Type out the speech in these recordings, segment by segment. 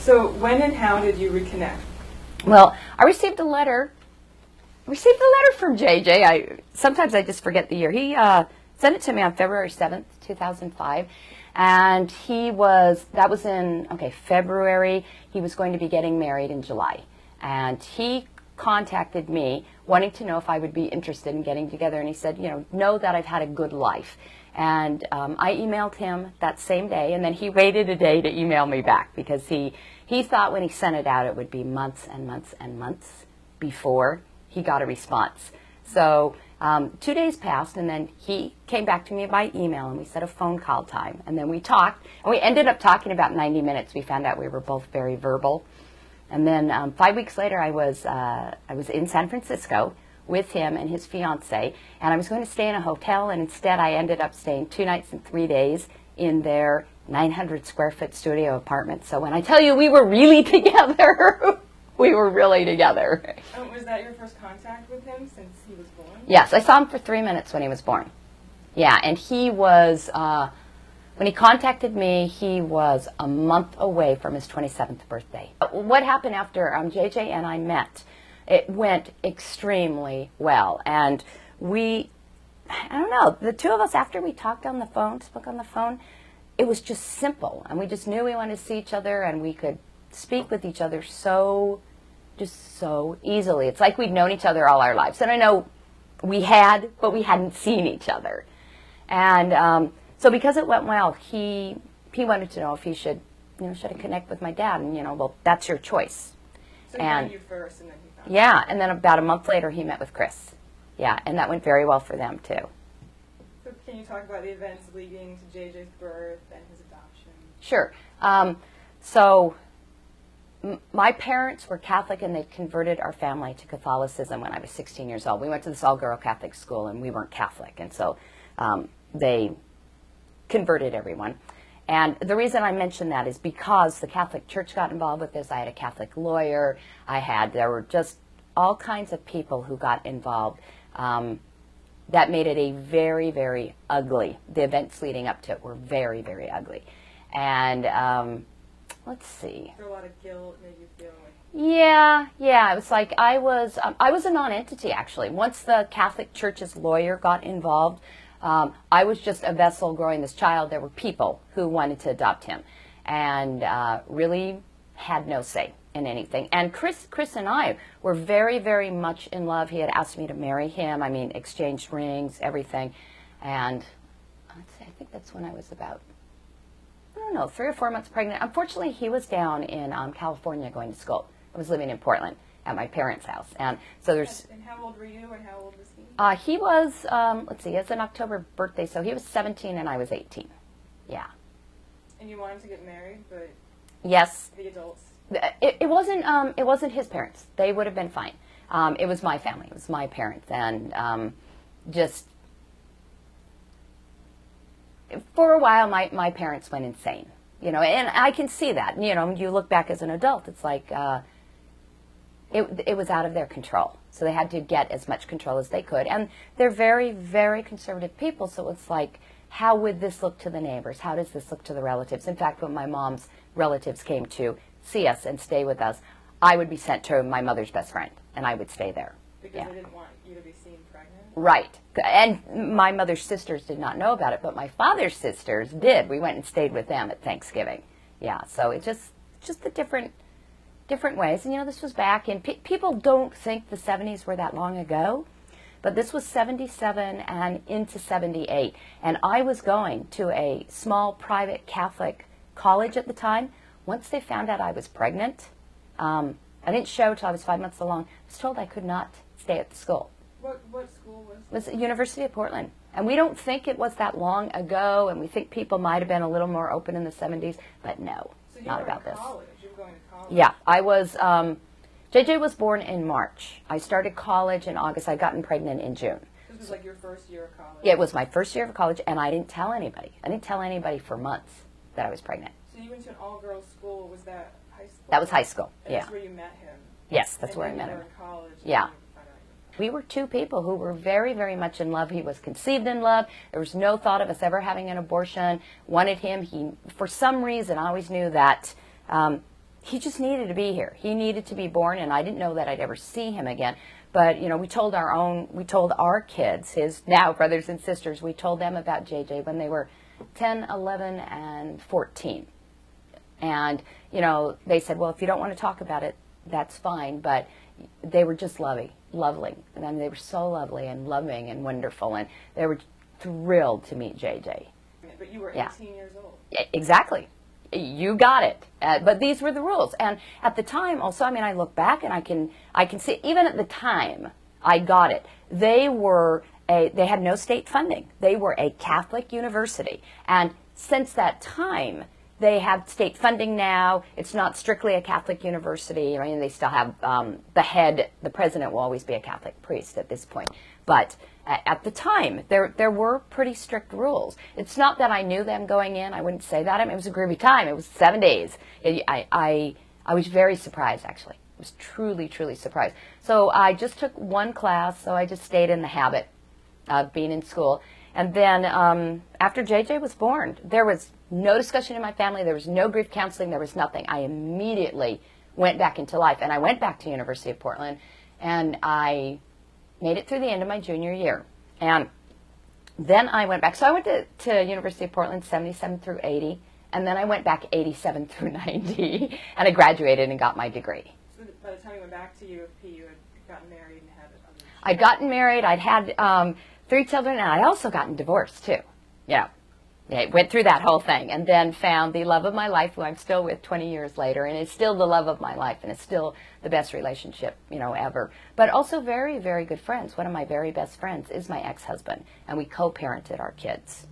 So when and how did you reconnect? Well, I received a letter from JJ. Sometimes I just forget the year. He sent it to me on February 7th, 2005. And that was in February. He was going to be getting married in July. And he contacted me wanting to know if I would be interested in getting together. And he said, know that I've had a good life. And I emailed him that same day, and then he waited a day to email me back because he thought when he sent it out it would be months and months and months before he got a response. So 2 days passed, and then he came back to me by email, and we set a phone call time. And then we talked, and we ended up talking about 90 minutes. We found out we were both very verbal. And then 5 weeks later, I was in San Francisco with him and his fiance, and I was going to stay in a hotel, and instead I ended up staying 2 nights and 3 days in their 900 square foot studio apartment. So when I tell you we were really together, we were really together. Was that your first contact with him since he was born? Yes, I saw him for 3 minutes when he was born. Yeah, and he was, when he contacted me, he was a month away from his 27th birthday. What happened after JJ and I met? It went extremely well, and I don't know, the two of us, after we spoke on the phone, it was just simple, and we just knew we wanted to see each other, and we could speak with each other so easily. It's like we'd known each other all our lives, and I know we had, but we hadn't seen each other. And so because it went well, he wanted to know if he should I connect with my dad, and well, that's your choice. So he found you first, and then he found Yeah, and then about a month later, he met with Chris. Yeah, and that went very well for them, too. So can you talk about the events leading to JJ's birth and his adoption? Sure. So my parents were Catholic, and they converted our family to Catholicism when I was 16 years old. We went to this all-girl Catholic school, and we weren't Catholic, and so they converted everyone. And the reason I mention that is because the Catholic Church got involved with this. I had a Catholic lawyer. There were just all kinds of people who got involved. That made it a very, very ugly. The events leading up to it were very, very ugly. And let's see. Was there a lot of guilt, made you feel like? Yeah. It was like I was a non-entity, actually. Once the Catholic Church's lawyer got involved, I was just a vessel growing this child. There were people who wanted to adopt him and really had no say in anything. And Chris and I were very, very much in love. He had asked me to marry him. I mean, exchanged rings, everything. And let's see, I think that's when I was about, 3 or 4 months pregnant. Unfortunately, he was down in California going to school. I was living in Portland at my parents' house. And so there's... And how old were you, and how old was he? He was, he has an October birthday, so he was 17 and I was 18. Yeah. And you wanted to get married, but... Yes. The adults? It wasn't his parents. They would have been fine. It was my family. It was my parents. And just... For a while, my parents went insane. And I can see that. When you look back as an adult, it's like... It was out of their control. So they had to get as much control as they could. And they're very, very conservative people, so it's like, how would this look to the neighbors? How does this look to the relatives? In fact, when my mom's relatives came to see us and stay with us, I would be sent to my mother's best friend, and I would stay there. Because they didn't want you to be seen pregnant? Right. And my mother's sisters did not know about it, but my father's sisters did. We went and stayed with them at Thanksgiving. Yeah, so it's just the different ways. And, this was back in, people don't think the 70s were that long ago, but this was 77 and into 78. And I was going to a small private Catholic college at the time. Once they found out I was pregnant, I didn't show till I was 5 months along. I was told I could not stay at the school. What school was it? It was the University of Portland. And we don't think it was that long ago, and we think people might have been a little more open in the 70s, but no, so not about this. You were going to college? Yeah, I was, JJ was born in March. I started college in August. I'd gotten pregnant in June. This was like your first year of college? Yeah, it was my first year of college, and I didn't tell anybody. I didn't tell anybody for months that I was pregnant. So you went to an all-girls school. Was that high school? That was high school, and yeah. That's where you met him? Yes, that's where I met him. And then you were in college? Yeah. We were two people who were very, very much in love. He was conceived in love. There was no thought of us ever having an abortion. Wanted him. For some reason, I always knew that he just needed to be here. He needed to be born, and I didn't know that I'd ever see him again. But, you know, we told our kids, his now brothers and sisters, we told them about JJ when they were 10, 11, and 14. And, you know, they said, well, if you don't want to talk about it, that's fine. But they were just lovely. And I mean, they were so lovely and loving and wonderful. And they were thrilled to meet JJ. But you were 18 years old. Exactly. You got it. But these were the rules. And at the time also, I mean, I look back and I can see, even at the time, I got it. They had no state funding. They were a Catholic university. And since that time, they have state funding now. It's not strictly a Catholic university. I mean, they still have the president will always be a Catholic priest at this point. But at the time, there were pretty strict rules. It's not that I knew them going in. I wouldn't say that. I mean, it was a groovy time. It was 7 days. I was very surprised, actually. I was truly, truly surprised. So I just took one class, so I just stayed in the habit of being in school. And then after JJ was born, there was no discussion in my family. There was no grief counseling. There was nothing. I immediately went back into life. And I went back to University of Portland, and I made it through the end of my junior year. And then I went back. So I went to University of Portland 77 through 80. And then I went back 87 through 90. And I graduated and got my degree. So by the time you went back to U of P, you had gotten married and had other... I'd gotten married. I'd had 3 children. And I'd also gotten divorced, too. Yeah. I went through that whole thing and then found the love of my life, who I'm still with 20 years later, and it's still the love of my life, and it's still the best relationship, you know, ever. But also very, very good friends. One of my very best friends is my ex-husband, and we co-parented our kids.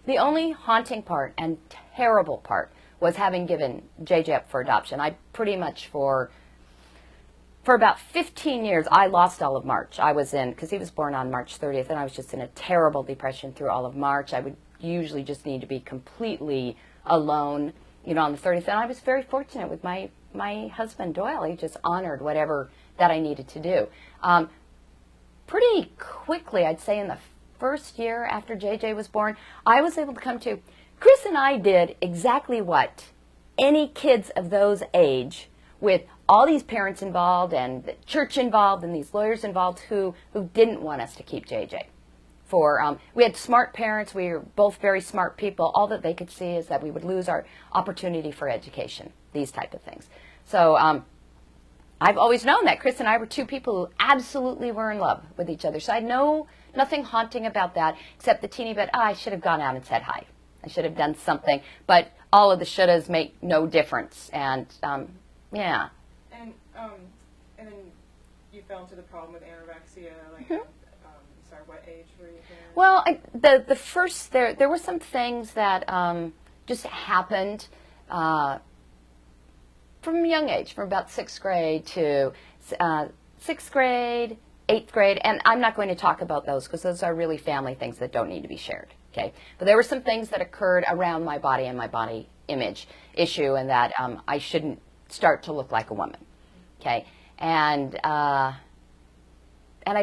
The only haunting part and terrible part was having given JJ up for adoption. I pretty much for about 15 years, I lost all of March. I was in, because he was born on March 30th, and I was just in a terrible depression through all of March. I would usually just need to be completely alone, you know, on the 30th. And I was very fortunate with my husband, Doyle. He just honored whatever that I needed to do. Pretty quickly, I'd say in the first year after JJ was born, I was able to come to. Chris and I did exactly what any kids of those age, with all these parents involved and the church involved and these lawyers involved who didn't want us to keep JJ. We had smart parents. We were both very smart people. All that they could see is that we would lose our opportunity for education, these type of things. So I've always known that Chris and I were 2 people who absolutely were in love with each other. So I had nothing haunting about that, except the teeny bit, I should have gone out and said hi. I should have done something. But all of the shouldas make no difference. And yeah. And then you fell into the problem with anorexia. Like, sorry, what age were you there? Well, the first there were some things that just happened from a young age, from about 6th grade to 6th grade, 8th grade, and I'm not going to talk about those because those are really family things that don't need to be shared. Okay, but there were some things that occurred around my body and my body image issue, and that I shouldn't start to look like a woman. Okay, and I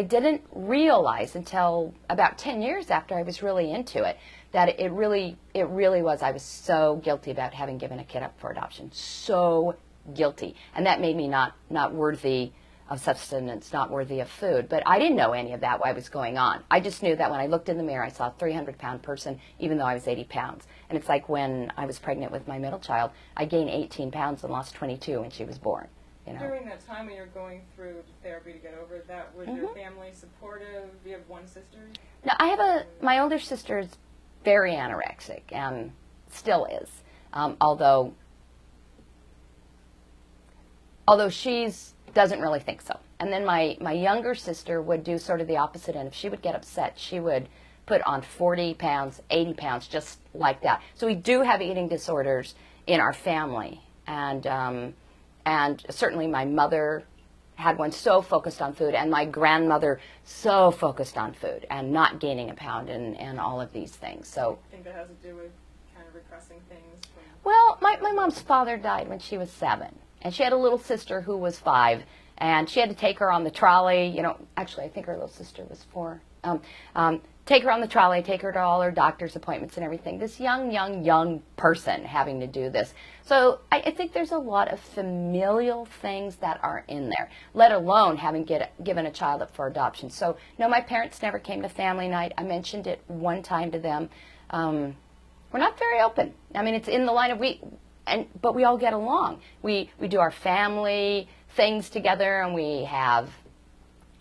didn't realize until about 10 years after I was really into it that it really was. I was so guilty about having given a kid up for adoption, so guilty, and that made me not worthy of sustenance, not worthy of food. But I didn't know any of that, what was going on. I just knew that when I looked in the mirror, I saw a 300-pound person, even though I was 80 pounds. And it's like when I was pregnant with my middle child, I gained 18 pounds and lost 22 when she was born. You know. During that time when you're going through therapy to get over that, was your family supportive? You have one sister? No, I have my older sister is very anorexic and still is, although she doesn't really think so. And then my younger sister would do sort of the opposite, and if she would get upset, she would put on 40 pounds, 80 pounds, just like that. So we do have eating disorders in our family, and certainly my mother had one so focused on food, and my grandmother so focused on food and not gaining a pound and all of these things. So I think that has to do with kind of repressing things. Well, my mom's father died when she was 7, and she had a little sister who was 5, and she had to take her on the trolley. You know, actually, I think her little sister was 4. take her on the trolley, take her to all her doctor's appointments and everything. This young person having to do this. So I think there's a lot of familial things that are in there, let alone having given a child up for adoption. So, no, my parents never came to family night. I mentioned it one time to them. We're not very open. I mean, it's in the line of but we all get along. We do our family things together, and we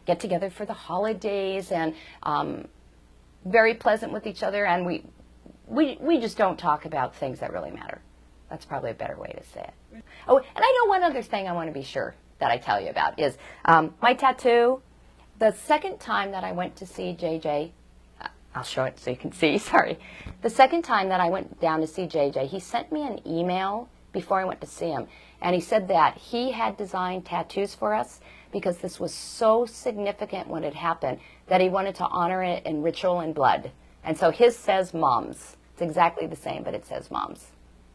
get together for the holidays, and very pleasant with each other, and we just don't talk about things that really matter. That's probably a better way to say it. Oh, and I know one other thing I want to be sure that I tell you about is my tattoo. The second time that I went to see JJ, I'll show it so you can see, sorry. The second time that I went down to see JJ, he sent me an email before I went to see him, and he said that he had designed tattoos for us because this was so significant when it happened that he wanted to honor it in ritual and blood. And so his says Moms. It's exactly the same, but it says Moms.